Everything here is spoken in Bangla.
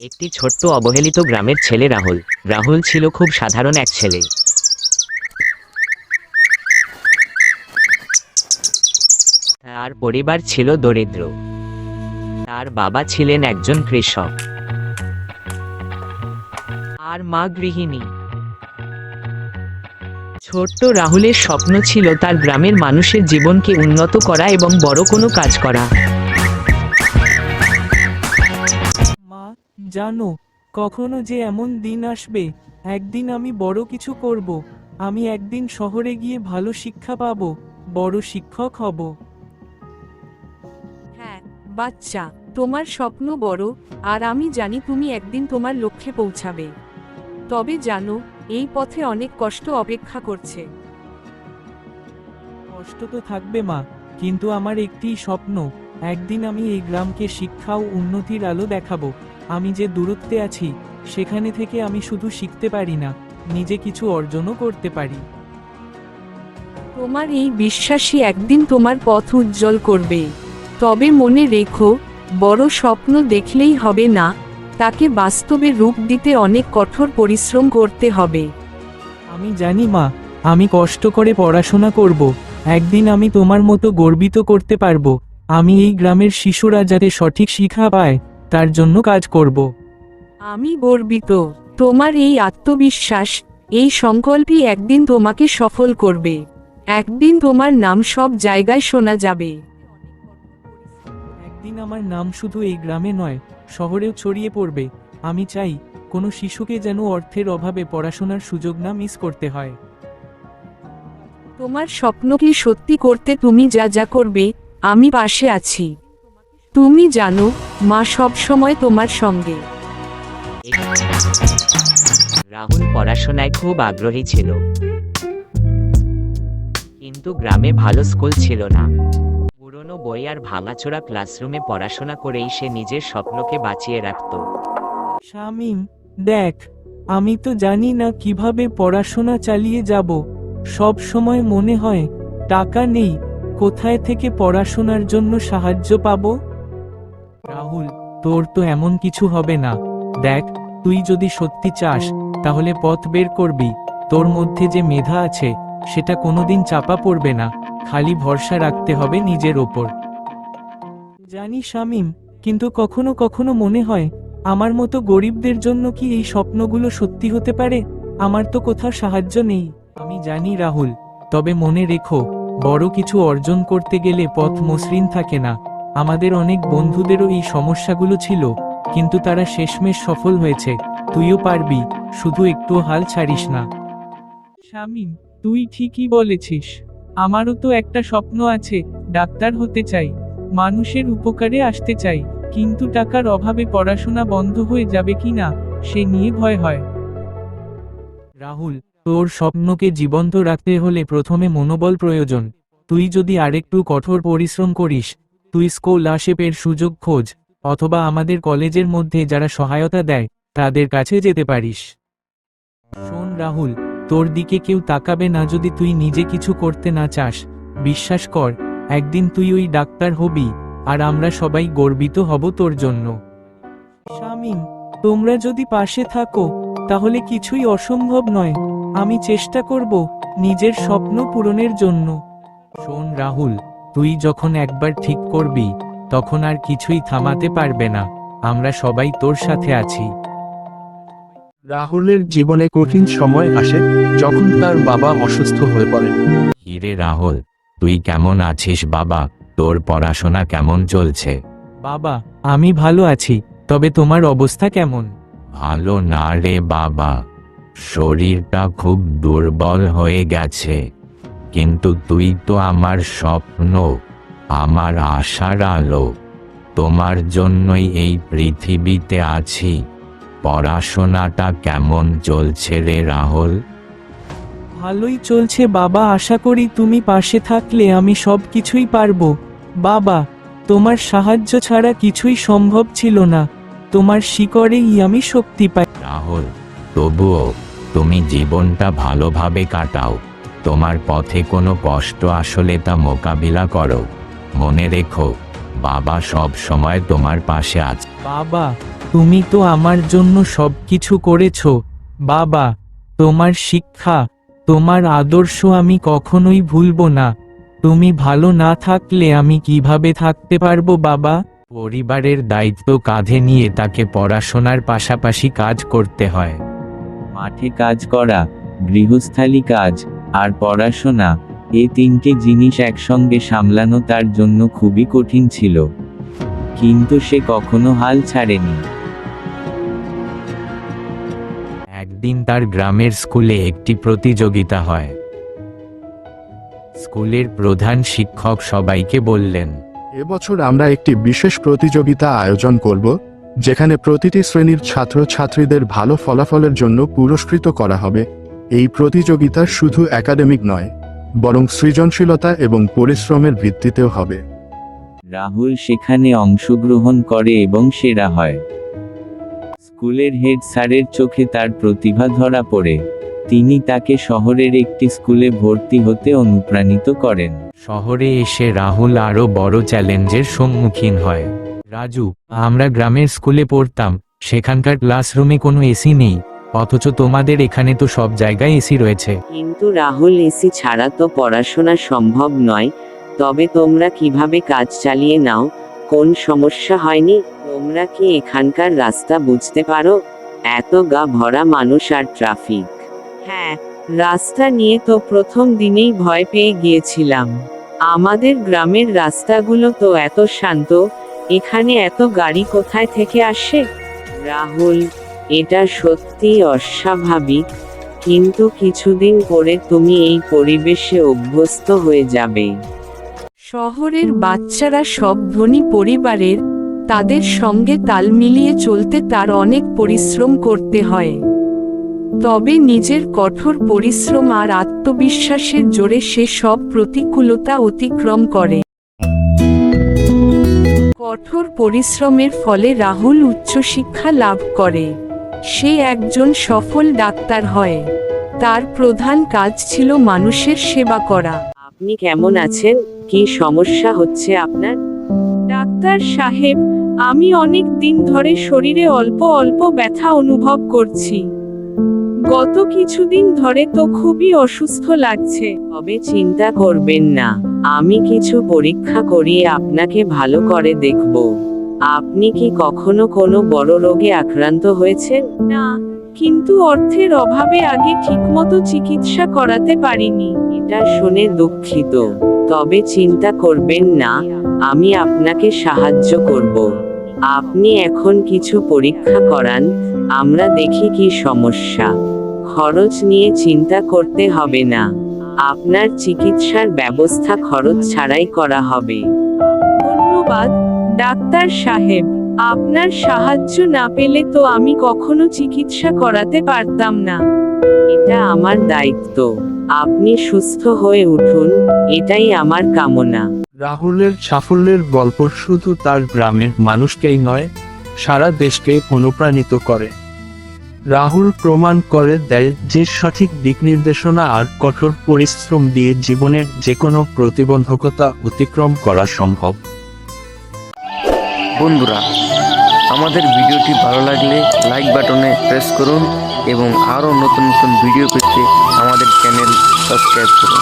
একটি ছোট্ট অবহেলিত গ্রামের ছেলে রাহুল। রাহুল ছিল খুব সাধারণ এক ছেলে। তার পরিবার ছিল দরিদ্র। তার বাবা ছিলেন একজন কৃষক আর মা গৃহিণী। ছোট্ট রাহুলের স্বপ্ন ছিল তার গ্রামের মানুষের জীবনকে উন্নত করা এবং বড় কোনো কাজ করা। মা, জানো, কখনো যে এমন দিন আসবে, একদিন আমি বড় কিছু করব। আমি একদিন শহরে গিয়ে ভালো শিক্ষা পাবো, বড় শিক্ষক হব। হ্যাঁ বাচ্চা, তোমার স্বপ্ন বড়, আর আমি জানি তুমি একদিন তোমার লক্ষ্যে পৌঁছাবে। তবে জানো, এই পথে অনেক কষ্ট অপেক্ষা করছে। কষ্ট তো থাকবে মা, কিন্তু আমার একটিই স্বপ্ন, একদিন আমি এই গ্রামকে শিক্ষা ও উন্নতির আলো দেখাবো। আমি যে দূরত্বে আছি, সেখানে থেকে আমি শুধু শিখতে পারি না, নিজে কিছু অর্জনও করতে পারি। তোমার এই বিশ্বাসই একদিন তোমার পথ উজ্জ্বল করবে। তবে মনে রেখো, বড় স্বপ্ন দেখলেই হবে না, তাকে বাস্তবে রূপ দিতে অনেক কঠোর পরিশ্রম করতে হবে। আমি জানি মা, আমি কষ্ট করে পড়াশোনা করব, একদিন আমি তোমার মতো গর্বিত করতে পারবো। আমি এই গ্রামের শিশুরা যাতে সঠিক শিক্ষা পায়, তার জন্য কাজ করব। আমি গর্বিত। তোমার এই আত্মবিশ্বাস, এই সংকল্পই একদিন তোমাকে সফল করবে। একদিন তোমার নাম সব জায়গায় শোনা যাবে। একদিন আমার নাম শুধু এই গ্রামে নয়, শহরেও ছড়িয়ে পড়বে। আমি চাই কোনো শিশুকে যেন অর্থের অভাবে পড়াশোনার সুযোগ না মিস করতে হয়। তোমার স্বপ্নকে সত্যি করতে তুমি যা যা করবে, আমি পাশে আছি। তুমি জানো, মা সব সময় তোমার সঙ্গে। রাহুল পড়াশোনায় খুব আগ্রহী ছিল, কিন্তু গ্রামে ভালো স্কুল ছিল না। পুরনো বই আর ভাঙাচোরা ক্লাসরুমে পড়াশোনা করেই সে নিজের স্বপ্নকে বাঁচিয়ে রাখত। শামিম, দেখ, আমি তো জানি না কিভাবে পড়াশোনা চালিয়ে যাব। সব সময় মনে হয় টাকা নেই, কোথায় থেকে পড়াশোনার জন্য সাহায্য পাবো। রাহুল, তোর তো এমন কিছু হবে না। দেখ, তুই যদি সত্যি চাস, তাহলে পথ বের করবি। তোর মধ্যে যে মেধা আছে, সেটা কোনোদিন চাপা পড়বে না, খালি ভরসা রাখতে হবে নিজের ওপর। জানি শামিম, কিন্তু কখনো কখনো মনে হয়, আমার মতো গরিবদের জন্য কি এই স্বপ্নগুলো সত্যি হতে পারে? আমার তো কোথাও সাহায্য নেই। আমি জানি রাহুল, তবে মনে রেখো, বড় কিছু অর্জন করতে গেলে পথ মসৃণ থাকে না। আমাদের অনেক বন্ধুদেরও এই সমস্যাগুলো ছিল, কিন্তু তারা শেষমেশ সফল হয়েছে। তুইও পারবি, শুধু একটুও হাল ছাড়িস না। শামিম, তুই ঠিকই বলেছিস। আমারও তো একটা স্বপ্ন আছে, ডাক্তার হতে চাই, মানুষের উপকারে আসতে চাই, কিন্তু টাকার অভাবে পড়াশোনা বন্ধ হয়ে যাবে কিনা, সে নিয়ে ভয় হয়। রাহুল, তোর স্বপ্নকে জীবন্ত রাখতে হলে প্রথমে মনোবল প্রয়োজন। তুই যদি আরেকটু কঠোর পরিশ্রম করিস, তুই স্কলারশিপের সুযোগ খোঁজ, অথবা আমাদের কলেজের মধ্যে যারা সহায়তা দেয়, তাদের কাছে যেতে পারিস। শোন রাহুল, তোর দিকে কেউ তাকাবে না যদি তুই নিজে কিছু করতে না চাস। বিশ্বাস কর, একদিন তুই ওই ডাক্তার হবি, আর আমরা সবাই গর্বিত হব তোর জন্য। শামিম, তোমরা যদি পাশে থাকো, তাহলে কিছুই অসম্ভব নয়। আমি চেষ্টা করব নিজের স্বপ্ন পূরণের জন্য। শোন রাহুল, তুই যখন একবার ঠিক করবি, তখন আর কিছুই থামাতে পারবে না। আমরা সবাই তোর সাথে আছি। রাহুলের জীবনে কঠিন সময় আসে, যখন তার বাবা অসুস্থ হয়ে পড়েন। হিরে রাহুল, তুই কেমন আছিস বাবা? তোর পড়াশোনা কেমন চলছে? বাবা, আমি ভালো আছি, তবে তোমার অবস্থা কেমন? ভালো না রে বাবা, শরীরটা খুব দুর্বল হয়ে গেছে। কিন্তু তুই তো আমার স্বপ্ন, আমার আশার আলো। তোমার জন্যই এই পৃথিবীতে আছি। পড়াশোনাটা কেমন চলছে রে রাহুল? ভালোই চলছে বাবা, আশা করি তুমি পাশে থাকলে আমি সব কিছুই পারবো। বাবা, তোমার সাহায্য ছাড়া কিছুই সম্ভব ছিল না, তোমার শিকড়েই আমি শক্তি পাই। রাহুল, তবুও তুমি জীবনটা ভালোভাবে কাটাও। তোমার পথে কোনো কষ্ট আসলে তা মোকাবিলা করো। মনে রেখো, বাবা সব সময় তোমার পাশে আছে। বাবা, তুমি তো আমার জন্য সব কিছু করেছ বাবা। তোমার শিক্ষা, তোমার আদর্শ আমি কখনোই ভুলব না। তুমি ভালো না থাকলে আমি কিভাবে থাকতে পারবো বাবা? পরিবারের দায়িত্ব কাঁধে নিয়ে তাকে পড়াশোনার পাশাপাশি কাজ করতে হয়। মাঠে কাজ করা, গৃহস্থালী কাজ আর পড়াশোনা, এই তিনটে জিনিস একসঙ্গে সামলানো তার জন্য খুবই কঠিন ছিল, কিন্তু সে কখনো হাল ছাড়েনি। একদিন তার গ্রামের স্কুলে একটি প্রতিযোগিতা হয়। স্কুলের প্রধান শিক্ষক সবাইকে বললেন, এবছর আমরা একটি বিশেষ প্রতিযোগিতা আয়োজন করব, যেখানে প্রতিটি শ্রেণীর ছাত্রছাত্রীদের ভালো ফলাফলের জন্য পুরস্কৃত করা হবে। এই প্রতিযোগিতা শুধু একাডেমিক নয়, বরং সৃজনশীলতা এবং পরিশ্রমের ভিত্তিতেও হবে। রাহুল সেখানে অংশগ্রহণ করে এবং সেরা হয়। স্কুলের হেড স্যারের চোখে তার প্রতিভা ধরা পড়ে। তিনি তাকে শহরের একটি স্কুলে ভর্তি হতে অনুপ্রাণিত করেন। শহরে এসে রাহুল আরও বড় চ্যালেঞ্জের সম্মুখীন হয়। রাজু, আমরা গ্রামের স্কুলে পড়তাম, সেখানকার ক্লাসরুমে কোনো এসি নেই, অথচ তোমাদের এখানে তো সব জায়গায় এসি রয়েছে। কিন্তু রাহুল, এসি ছাড়া তো পড়াশোনা সম্ভব নয়। তবে তোমরা কিভাবে কাজ চালিয়ে নাও? কোন সমস্যা হয়নি? তোমরা কি এখানকার রাস্তা বুঝতে পারো? এত গা ভরা মানুষ আর ট্রাফিক। হ্যাঁ, রাস্তা নিয়ে তো প্রথম দিনেই ভয় পেয়ে গিয়েছিলাম। আমাদের গ্রামের রাস্তাগুলো তো এত শান্ত, এখানে এত গাড়ি কোথায় থেকে আসে? রাহুল, এটা সত্যিই অস্বাভাবিক, কিন্তু কিছুদিন পরে তুমি এই পরিবেশে অভ্যস্ত হয়ে যাবে। শহরের বাচ্চারা সব ধনী পরিবারের, তাদের সঙ্গে তাল মিলিয়ে চলতে তার অনেক পরিশ্রম করতে হয়। তবে নিজের কঠোর পরিশ্রম আর আত্মবিশ্বাসের জোরে সে সব প্রতিকূলতা অতিক্রম করে। কঠোর পরিশ্রমের ফলে রাহুল উচ্চশিক্ষা লাভ করে। সে একজন সফল ডাক্তার হয়। তার প্রধান কাজ ছিল মানুষের সেবা করা। আপনি কেমন আছেন? কি সমস্যা হচ্ছে আপনার? ডাক্তার সাহেব, আমি অনেক দিন ধরে শরীরে অল্প অল্প ব্যথা অনুভব করছি। গত কিছুদিন ধরে তো খুবই অসুস্থ লাগছে। তবে চিন্তা করবেন না, আমি কিছু পরীক্ষা করিয়ে আপনাকে ভালো করে দেখব। আপনি কি কখনো কোনো বড় রোগে আক্রান্ত হয়েছেন? না, কিন্তু অর্থের অভাবে আগে ঠিকমতো চিকিৎসা করাতে পারিনি। এটা শুনে দুঃখিত, তবে চিন্তা করবেন না, আমি আপনাকে সাহায্য করব। আপনি এখন কিছু পরীক্ষা করান, আমরা দেখি কি সমস্যা। খরচ নিয়ে চিন্তা করতে হবে না, আপনার চিকিৎসার ব্যবস্থা খরচ ছাড়াই করা হবে। ধন্যবাদ ডাক্তার সাহেব, আপনার সাহায্য না পেলে তো আমি কখনো চিকিৎসা করাতে পারতাম না। এটা আমার দায়িত্ব। আপনি সুস্থ হয়ে উঠুন, এটাই আমার কামনা। রাহুলের সাফল্যের গল্প শুধু তার গ্রামের মানুষকেই নয়, সারা দেশকে অনুপ্রাণিত করে। রাহুল প্রমাণ করে দেয় যে সঠিক দিক নির্দেশনা আর কঠোর পরিশ্রম দিয়ে জীবনের যে কোনো প্রতিবন্ধকতা অতিক্রম করা সম্ভব। বন্ধুরা, আমাদের ভিডিওটি ভালো লাগলে লাইক বাটনে প্রেস করুন এবং আরও নতুন নতুন ভিডিও পেতে আমাদের চ্যানেল সাবস্ক্রাইব করুন।